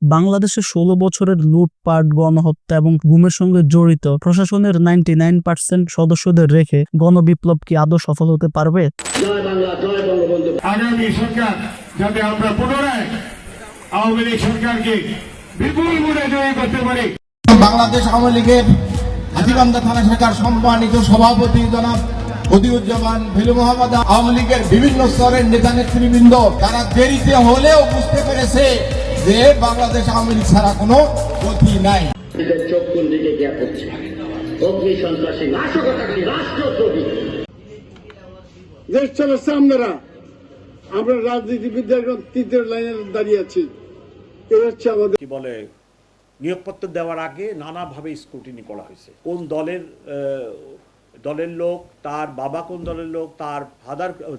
বাংলাদেশে ১৬ বছরের লুটপাট, গণহত্যা এবং গুমের সঙ্গে জড়িত প্রশাসনের 99% সদস্যদের রেখে গণবিপ্লব কি আদৌ সফল হতে পারবে? জয় বাংলা, জয় বঙ্গবন্ধু। আগামী সরকার যাতে আমরা পুনরায় আওয়ামী লীগ সরকারকে বিপুল ভোটে জয়ী করতে পারি। বাংলাদেশ আওয়ামী লীগের হাতীবান্ধা থানা শাখার সম্মানিত সভাপতি জনাব অধিউজ্জামান ভিলু মোহাম্মদ, আওয়ামী লীগের বিভিন্ন স্তরের নেতা নেতৃবৃন্দ তারা দেরিতে হলেও বুঝতে পেরেছে যে বাংলাদেশ আওয়ামী লীগ ছাড়া কোনো গতি নাই। চোখ কোন দিকে গিয়া পড়ছে? অগ্নি সন্ত্রাসী, নাশকতাকারী, রাষ্ট্রদ্রোহী। দেশ চালাচ্ছে আমরা রাজনীতিবিদদের তৃতীয় লাইনে দাঁড়িয়ে আছি। এটা হচ্ছে আমাদের কি বলে, নিয়োগপত্র দেওয়ার আগে নানাভাবে স্ক্রুটিনি করা হয়েছে। কোন দলের লোক, তার বাবা কোন দলের লোক, তার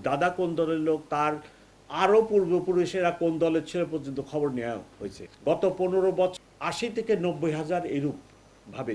দাদা কোন দলের লোক, তার আরও পূর্বপুরুষেরা কোন দলের ছিল পর্যন্ত খবর নেওয়া হয়েছে। গত 15 বছর 80 থেকে 90,000 এরূপ ভাবে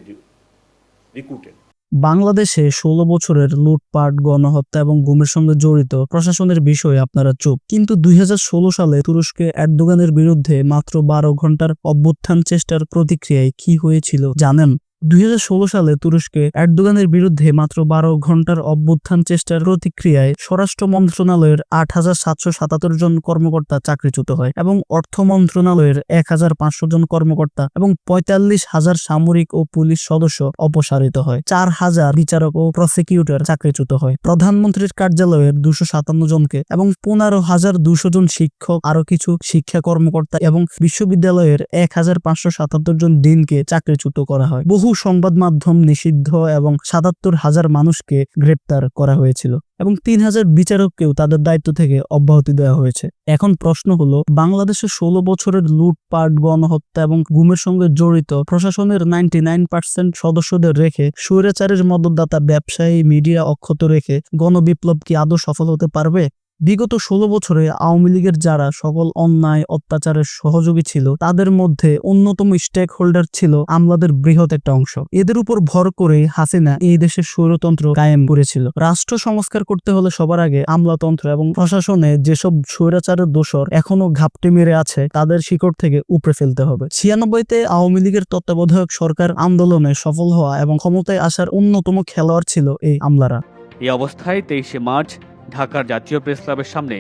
রিক্রুটেড। বাংলাদেশে ১৬ বছরের লুটপাট, গণহত্যা এবং গুমের সঙ্গে জড়িত প্রশাসনের বিষয়ে আপনারা চুপ, কিন্তু ২০১৬ সালে তুরস্কে এরদোগানের বিরুদ্ধে মাত্র ১২ ঘন্টার অভ্যুত্থান চেষ্টার প্রতিক্রিয়ায় কি হয়েছিল জানেন? ২০১৬ সালে তুরস্কে এরদোগানের বিরুদ্ধে মাত্র ১২ ঘন্টার অভ্যুত্থান চেষ্টার প্রতিক্রিয়ায় স্বরাষ্ট্র মন্ত্রণালয়ের ৮,৭৭৭ জন কর্মকর্তা চাকরিচ্যুত হয় এবং অর্থ মন্ত্রণালয়ের ১,৫০০ জন কর্মকর্তা এবং ৪৫,০০০ সামরিক ও পুলিশ সদস্য অপসারিত হয়। ৪,০০০ বিচারক ও প্রসিকিউটর চাকরিচ্যুত হয়। প্রধানমন্ত্রীর কার্যালয়ের ২৫৭ জনকে এবং ১৫,২০০ জন শিক্ষক, আরো কিছু শিক্ষা কর্মকর্তা এবং বিশ্ববিদ্যালয়ের ১,৫৭৭ জন ডিনকে চাকরিচ্যুত করা হয়। বহু সংবাদ মাধ্যম নিষিদ্ধ এবং ৭৭,০০০ মানুষকে গ্রেপ্তার করা হয়েছিল এবং ৩,০০০ বিচারককেও তাদের দায়িত্ব থেকে অব্যাহতি দেওয়া হয়েছে। এখন প্রশ্ন হলো, বাংলাদেশে ১৬ বছরের লুটপাট, গণহত্যা এবং গুমের সঙ্গে জড়িত প্রশাসনের 99% সদস্যদের রেখে স্বৈরাচারের মদতদাতা, ব্যবসায়ী, মিডিয়া অক্ষত রেখে গণবিপ্লব কি আদৌ সফল হতে পারবে? বিগত ১৬ বছরে আওয়ামী লীগের যারা সকল অন্যায় অত্যাচারের সহযোগী ছিল, তাদের মধ্যে অন্যতম স্টেক হোল্ডার ছিল আমলাদের বৃহৎ একটা অংশ। এদের উপর ভর করে হাসিনা এই দেশের স্বৈরতন্ত্র কায়েম করেছিল। রাষ্ট্র সংস্কার করতে হলে সবার আগে আমলাতন্ত্র এবং প্রশাসনে যেসব স্বৈরাচারের দোসর এখনো ঘাপটি মেরে আছে, তাদের শিকড় থেকে উপড়ে ফেলতে হবে। ৯৬-তে আওয়ামী লীগের তত্ত্বাবধায়ক সরকার আন্দোলনে সফল হওয়া এবং ক্ষমতায় আসার অন্যতম খেলোয়াড় ছিল এই আমলারা। এই অবস্থায় ২৩শে মার্চ ঢাকার জাতীয় প্রেস ক্লাবের সামনে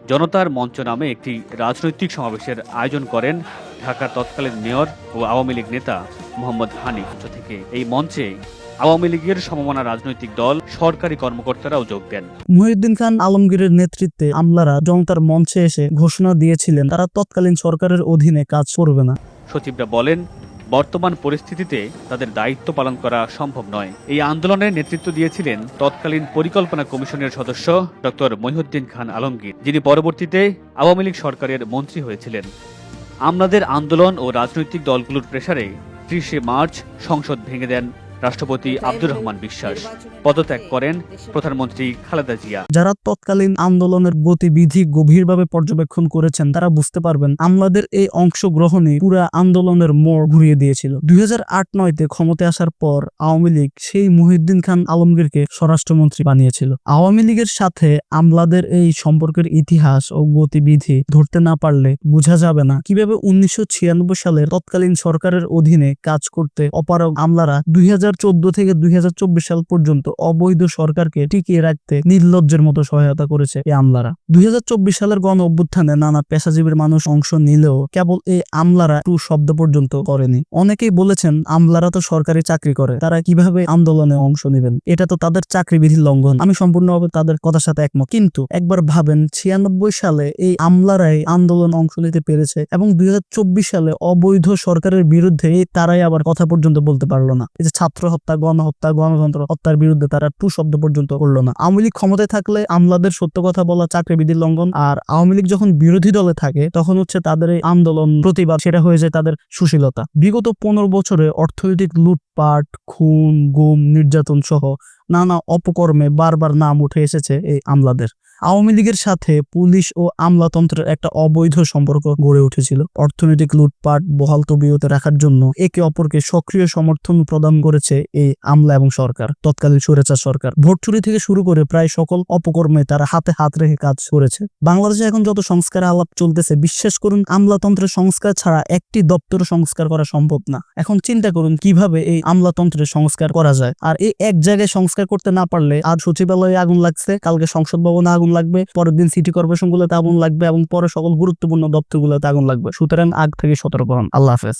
জনতার মঞ্চ নামে একটি রাজনৈতিক সমাবেশের আয়োজন করেন ঢাকার তৎকালীন মেয়র ও আওয়ামী লীগ নেতা মোহাম্মদ হানিফ থেকে। এই মঞ্চে আওয়ামী লীগের সমমনা রাজনৈতিক দল, সরকারি কর্মকর্তারাও যোগ দেন। মহিউদ্দিন খান আলমগীরের নেতৃত্বে আমলারা জনতার মঞ্চে এসে ঘোষণা দিয়েছিলেন তারা তৎকালীন সরকারের অধীনে কাজ করবে না। সচিবরা বলেন, বর্তমান পরিস্থিতিতে তাদের দায়িত্ব পালন করা সম্ভব নয়। এই আন্দোলনের নেতৃত্ব দিয়েছিলেন তৎকালীন পরিকল্পনা কমিশনের সদস্য ডক্টর মহিউদ্দিন খান আলমগীর, যিনি পরবর্তীতে আওয়ামী লীগ সরকারের মন্ত্রী হয়েছিলেন। আমলাদের আন্দোলন ও রাজনৈতিক দলগুলোর প্রেসারে ৩০শে মার্চ সংসদ ভেঙে দেন রাষ্ট্রপতি আব্দুর রহমান বিশ্বাস। পদত্যাগ করেন প্রধানমন্ত্রী খালেদা জিয়া। যারা তৎকালীন আন্দোলনের গতিবিধি গভীরভাবে পর্যবেক্ষণ করেছেন তারা বুঝতে পারবেন আমলাদের এই অংশগ্রহণই পুরা আন্দোলনের মোড় ঘুরিয়ে দিয়েছিল। ২০০৮-৯-তে ক্ষমতায় আসার পর আওয়ামী লীগ সেই মহিউদ্দিন খান আলমগীরকে স্বরাষ্ট্রমন্ত্রী বানিয়েছিল। আওয়ামী লীগের সাথে আমলাদের এই সম্পর্কের ইতিহাস ও গতিবিধি ধরতে না পারলে বোঝা যাবে না কিভাবে ১৯৯৬ সালের তৎকালীন সরকারের অধীনে কাজ করতে অপারগ আমলারা ২০১৪ থেকে ২০২৪ সাল পর্যন্ত অবৈধ সরকারকে টিকিয়ে রাখতে নির্লজ্জের মতো সহায়তা করেছে এই আমলারা। ২০২৪ সালের গণ অভ্যুত্থানে নানা পেশাজীবীর মানুষ অংশ নিলেও কেবল এই আমলারা টু শব্দ পর্যন্ত করেনি। অনেকেই বলেছেন আমলারা তো সরকারি চাকরি করে, তারা কিভাবে আন্দোলনে অংশ নেবেন? এটা তো তাদের চাকরি বিধির লঙ্ঘন। আমি সম্পূর্ণভাবে তাদের কথার সাথে একমত, কিন্তু একবার ভাবেন ৯৬ সালে এই আমলারাই আন্দোলন অংশ নিতে পেরেছে এবং ২০২৪ সালে অবৈধ সরকারের বিরুদ্ধে তারাই আবার কথা পর্যন্ত বলতে পারলো না। এই যে ছাত্র হত্যা, গণহত্যা, গণতন্ত্র হত্যার বিরুদ্ধে তারা টু শব্দ পর্যন্ত করলো না। আওয়ামী লীগ ক্ষমতায় থাকলে আমলাদের সত্য কথা বলা চাকরিবিধির লঙ্ঘন, আর আওয়ামী লীগ যখন বিরোধী দলে থাকে তখন হচ্ছে তাদের এই আন্দোলন, প্রতিবাদ, সেটা হয়ে যায় তাদের সুশীলতা। বিগত ১৫ বছরে অর্থনৈতিক লুটপাট, খুন, গুম, নির্যাতন সহ নানা অপকর্মে বারবার নাম উঠে এসেছে এই আমলাদের। আওয়ামী লীগের সাথে পুলিশ ও আমলাতন্ত্রের একটা অবৈধ সম্পর্ক গড়ে উঠেছিল। অর্থনৈতিক লুটপাট বহাল তবিয়তে রাখার জন্য একে অপরকে সক্রিয় সমর্থন প্রদান করেছে এই আমলা এবং সরকার, তৎকালীন স্বৈরাচার সরকার। ভোট চুরি থেকে শুরু করে প্রায় সকল অপকর্মে তারা হাতে হাত রেখে কাজ করেছে। বাংলাদেশে এখন যত সংস্কার আলাপ চলতেছে, বিশ্বাস করুন আমলাতন্ত্রের সংস্কার ছাড়া একটি দপ্তর সংস্কার করা সম্ভব না। এখন চিন্তা করুন কিভাবে এই আমলাতন্ত্রের সংস্কার করা যায়। আর এই এক জায়গায় সংস্কার করতে না পারলে আজ সচিবালয়ে আগুন লাগছে, কালকে সংসদ ভবনে আগুন লাগবে, পরের দিন সিটি কর্পোরেশন গুলোতে আগুন লাগবে এবং পরে সকল গুরুত্বপূর্ণ দপ্তরগুলোতে আগুন লাগবে। সুতরাং আগ থেকে সতর্ক হন। আল্লাহ হাফেজ।